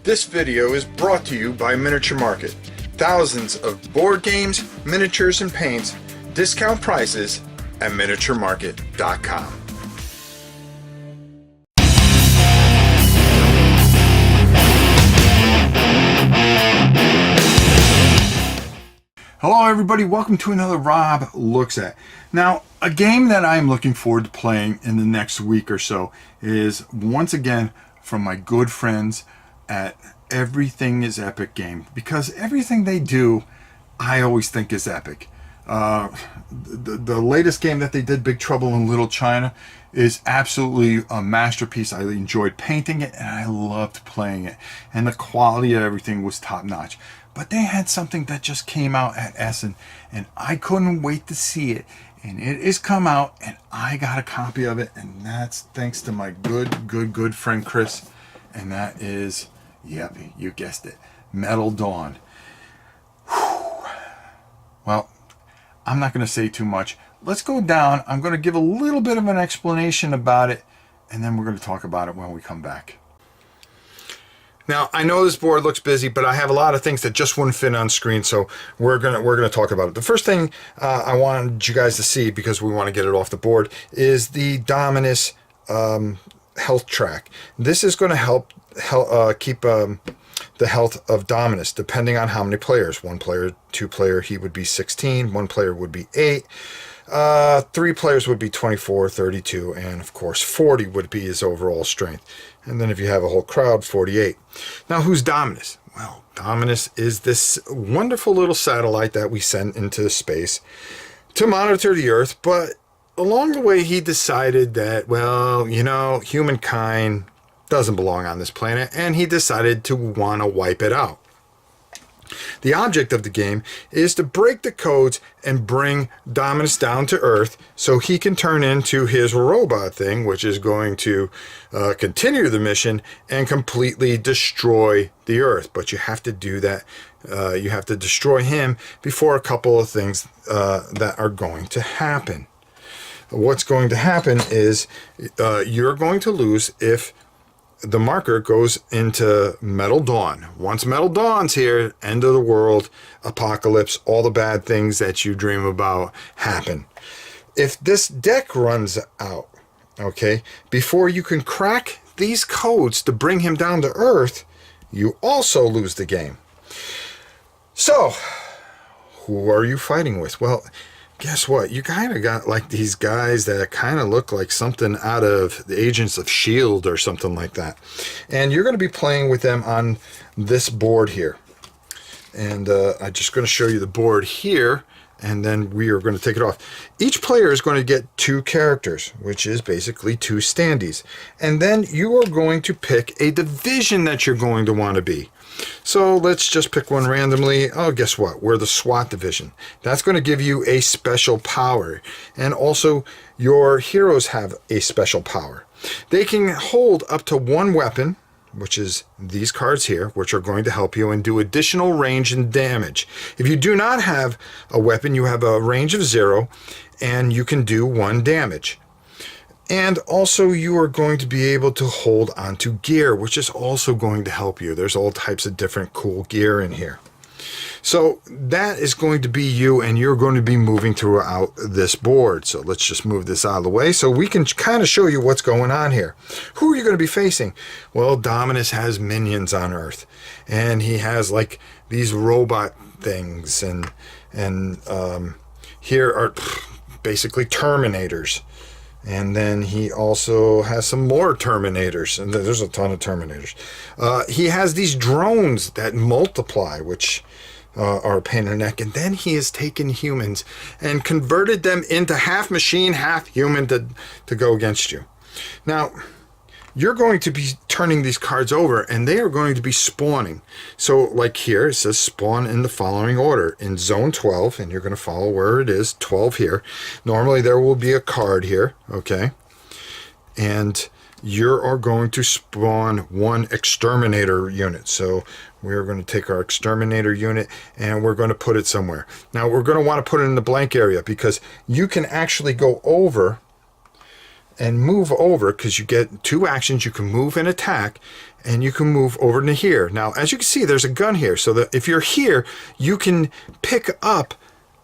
This video is brought to you by Miniature Market. Thousands of board games, miniatures, and paints, discount prices at miniaturemarket.com. Hello everybody, welcome to another Rob Looks At. Now, a game that I'm looking forward to playing in the next week or so is, once again, from my good friends at Everything is Epic game, because everything they do I always think is epic. The latest game that they did, Big Trouble in Little China, is absolutely a masterpiece. I enjoyed painting it and I loved playing it, and the quality of everything was top notch. But they had something that just came out at Essen and I couldn't wait to see it, and it has come out and I got a copy of it, and that's thanks to my good friend Chris, and that is, yep, you guessed it, Metal Dawn. Whew. Well, I'm not going to say too much. Let's go down. I'm going to give a little bit of an explanation about it, and then we're going to talk about it when we come back. Now, I know this board looks busy, but I have a lot of things that just wouldn't fit on screen, so we're gonna talk about it. The first thing I wanted you guys to see, because we want to get it off the board, is the Dominus health track. This is going to help keep the health of Dominus, depending on how many players. 1 player, 2 player, he would be 16. 1 player would be 8. 3 players would be 24, 32, and of course 40 would be his overall strength. And then if you have a whole crowd, 48. Now, who's Dominus? Well, Dominus is this wonderful little satellite that we sent into space to monitor the Earth, but along the way he decided that, well, you know, humankind doesn't belong on this planet, and he decided to want to wipe it out. The object of the game is to break the codes and bring Dominus down to Earth so he can turn into his robot thing, which is going to continue the mission and completely destroy the Earth. But you have to do that. You have to destroy him before a couple of things that are going to happen. What's going to happen is you're going to lose if the marker goes into Metal Dawn. Once Metal Dawn's here, end of the world, apocalypse, all the bad things that you dream about happen. If this deck runs out, okay, before you can crack these codes to bring him down to Earth, you also lose the game. So, who are you fighting with? Well, guess what? You kind of got like these guys that kind of look like something out of the Agents of S.H.I.E.L.D. or something like that. And you're going to be playing with them on this board here. And I'm just going to show you the board here, and then we are going to take it off. Each player is going to get 2 characters, which is basically 2 standees. And then you are going to pick a division that you're going to want to be. So let's just pick one randomly. Oh, guess what? We're the SWAT division. That's going to give you a special power. And also, your heroes have a special power. They can hold up to 1 weapon, which is these cards here, which are going to help you and do additional range and damage. If you do not have a weapon, you have a range of 0, and you can do 1 damage. And also, you are going to be able to hold onto gear, which is also going to help you. There's all types of different cool gear in here. So that is going to be you, and you're going to be moving throughout this board. So let's just move this out of the way so we can kind of show you what's going on here. Who are you going to be facing? Well, Dominus has minions on Earth, and he has like these robot things, and here are basically Terminators. And then he also has some more Terminators, and there's a ton of Terminators. He has these drones that multiply, which are a pain in the neck. And then he has taken humans and converted them into half machine, half human to go against you. Now, you're going to be turning these cards over, and they are going to be spawning. So like here, it says spawn in the following order. In zone 12, and you're going to follow where it is, 12 here. Normally there will be a card here, okay? And you are going to spawn 1 exterminator unit. So we're going to take our exterminator unit and we're going to put it somewhere. Now we're going to want to put it in the blank area, because you can actually go over and move over, because you get 2 actions. You can move and attack, and you can move over to here. Now, as you can see, there's a gun here, so that if you're here, you can pick up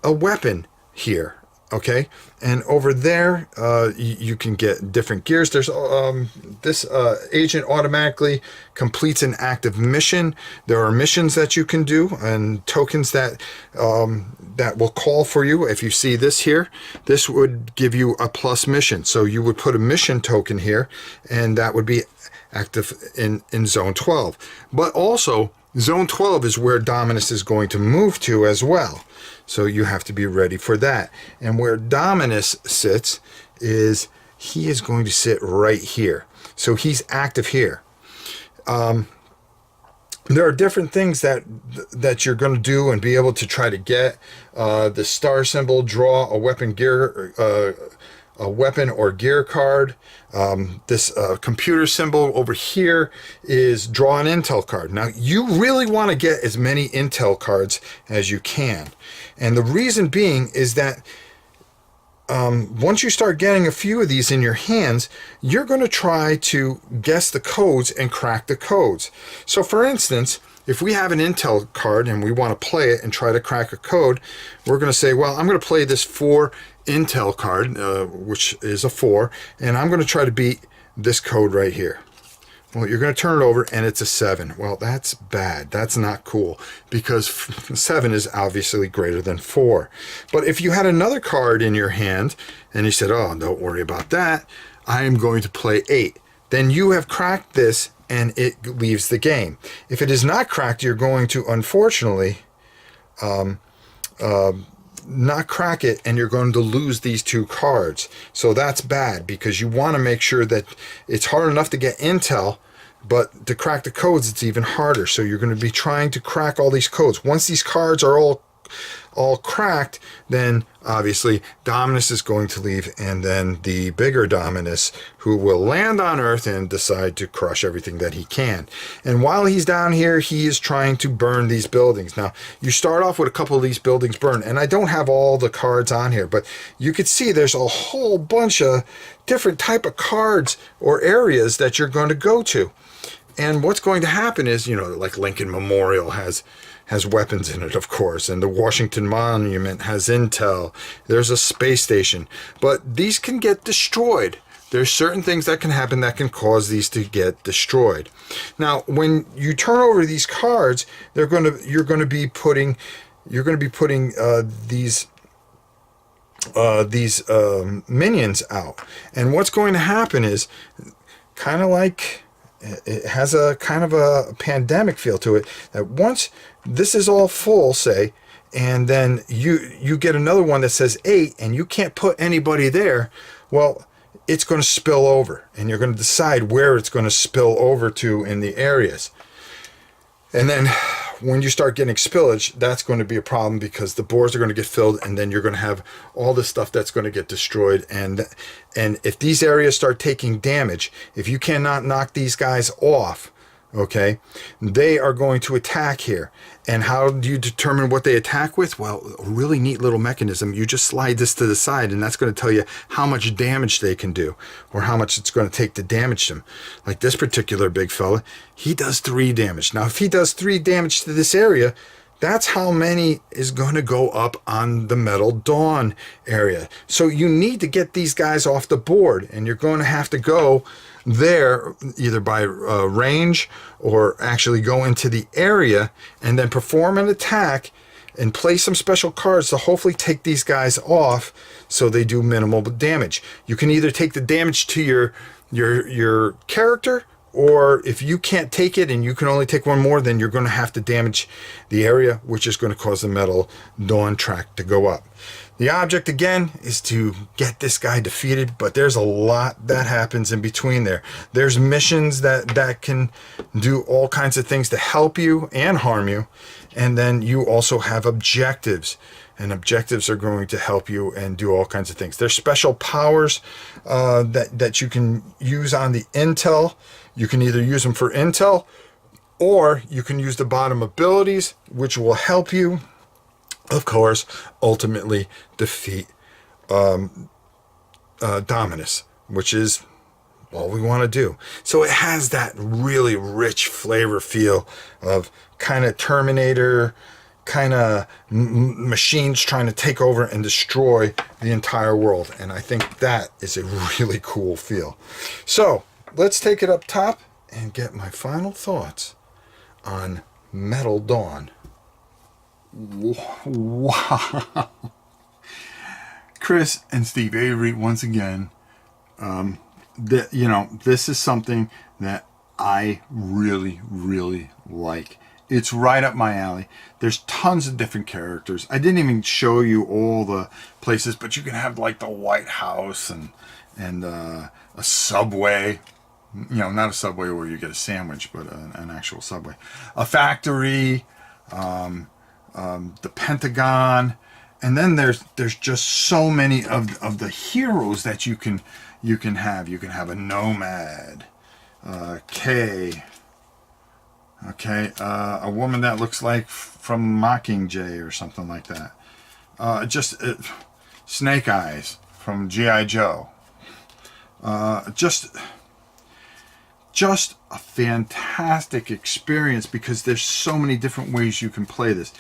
a weapon here. Okay, and over there you can get different gears. There's this agent automatically completes an active mission. There are missions that you can do and tokens that that will call for you. If you see this here, this would give you a plus mission. So you would put a mission token here, and that would be active in zone 12. But also zone 12 is where Dominus is going to move to as well. So you have to be ready for that. And where Dominus sits is, he is going to sit right here. So he's active here. There are different things that you're going to do and be able to try to get. The star symbol, draw a weapon gear, a weapon or gear card. This computer symbol over here is draw an intel card. Now, you really want to get as many intel cards as you can. And the reason being is that once you start getting a few of these in your hands, you're going to try to guess the codes and crack the codes. So for instance, if we have an intel card and we want to play it and try to crack a code, we're going to say, well, I'm going to play this 4 intel card, which is a 4, and I'm going to try to beat this code right here. Well, you're going to turn it over and it's a 7. Well, that's bad. That's not cool, because 7 is obviously greater than 4. But if you had another card in your hand and you said, oh, don't worry about that, I am going to play 8, then you have cracked this and it leaves the game. If it is not cracked, you're going to, unfortunately, not crack it, and you're going to lose these 2 cards. So that's bad, because you want to make sure that it's hard enough to get intel, but to crack the codes, it's even harder. So you're going to be trying to crack all these codes. Once these cards are all cracked, then obviously Dominus is going to leave, and then the bigger Dominus, who will land on Earth and decide to crush everything that he can. And while he's down here, he is trying to burn these buildings. Now, you start off with a couple of these buildings burned, and I don't have all the cards on here, but you could see there's a whole bunch of different type of cards or areas that you're going to go to. And what's going to happen is, you know, like Lincoln Memorial has weapons in it, of course, and the Washington Monument has intel. There's a space station, but these can get destroyed. There's certain things that can happen that can cause these to get destroyed. Now, when you turn over these cards, you're going to be putting these minions out, and what's going to happen is, kind of like, it has a kind of a pandemic feel to it, that once this is all full, say, and then you get another one that says 8 and you can't put anybody there, well, it's going to spill over, and you're going to decide where it's going to spill over to in the areas. And then when you start getting spillage, that's going to be a problem, because the boards are going to get filled, and then you're going to have all this stuff that's going to get destroyed. And if these areas start taking damage, if you cannot knock these guys off, okay, they are going to attack here. And how do you determine what they attack with? Well, a really neat little mechanism. You just slide this to the side, and that's going to tell you how much damage they can do, or how much it's going to take to damage them. Like this particular big fella, he does 3 damage. Now, if he does 3 damage to this area, that's how many is going to go up on the Metal Dawn area. So you need to get these guys off the board, and you're going to have to go there either by range, or actually go into the area and then perform an attack and play some special cards to hopefully take these guys off so they do minimal damage. You can either take the damage to your character, or if you can't take it and you can only take one more, then you're going to have to damage the area, which is going to cause the Metal Dawn track to go up. The object, again, is to get this guy defeated, but there's a lot that happens in between there. There's missions that can do all kinds of things to help you and harm you, and then you also have objectives, and objectives are going to help you and do all kinds of things. There's special powers that you can use on the intel. You can either use them for intel, or you can use the bottom abilities, which will help you, of course, ultimately defeat Dominus. which is all we want to do. So it has that really rich flavor feel of kind of Terminator, kind of machines trying to take over and destroy the entire world. And I think that is a really cool feel. So let's take it up top and get my final thoughts on Metal Dawn. Wow. Chris and Steve Avery, once again, this is something that I really, really like. It's right up my alley. There's tons of different characters. I didn't even show you all the places, but you can have like the White House and a subway. Not a subway where you get a sandwich, but an actual subway. A factory, the Pentagon, and then there's just so many of the heroes that you can have. You can have a nomad, Kay. Okay, a woman that looks like from Mockingjay or something like that. Snake Eyes from G.I. Joe. Just a fantastic experience because there's so many different ways you can play this.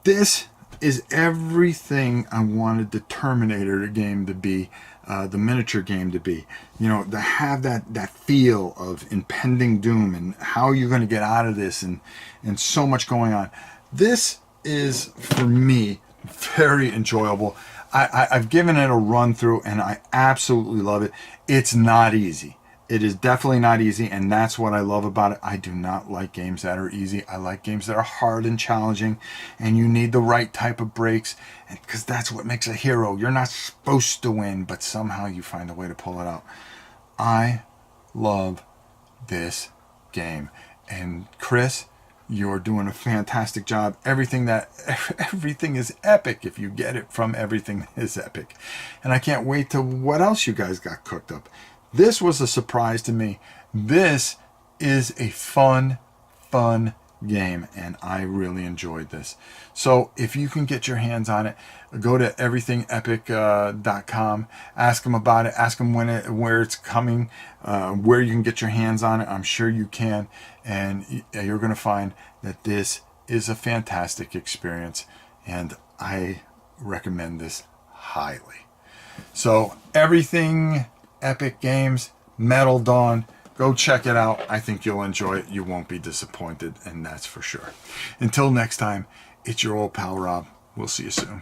This is everything I wanted the Terminator game to be. The miniature game to be, to have that feel of impending doom and how you're going to get out of this and so much going on. This is, for me, very enjoyable. I've given it a run through and I absolutely love it. It's not easy. It is definitely not easy, and that's what I love about it. I do not like games that are easy. I like games that are hard and challenging, and you need the right type of breaks, because that's what makes a hero. You're not supposed to win, but somehow you find a way to pull it out. I love this game. And Chris, you're doing a fantastic job. Everything is epic if you get it from Everything is Epic. And I can't wait to what else you guys got cooked up. This was a surprise to me. This is a fun game, and I really enjoyed this. So if you can get your hands on it, go to everythingepic.com, ask them about it, ask them where it's coming, where you can get your hands on it. I'm sure you can, and you're going to find that this is a fantastic experience, and I recommend this highly. So Everything Epic Games, Metal Dawn. Go check it out. I think you'll enjoy it. You won't be disappointed, and that's for sure. Until next time, it's your old pal Rob. We'll see you soon.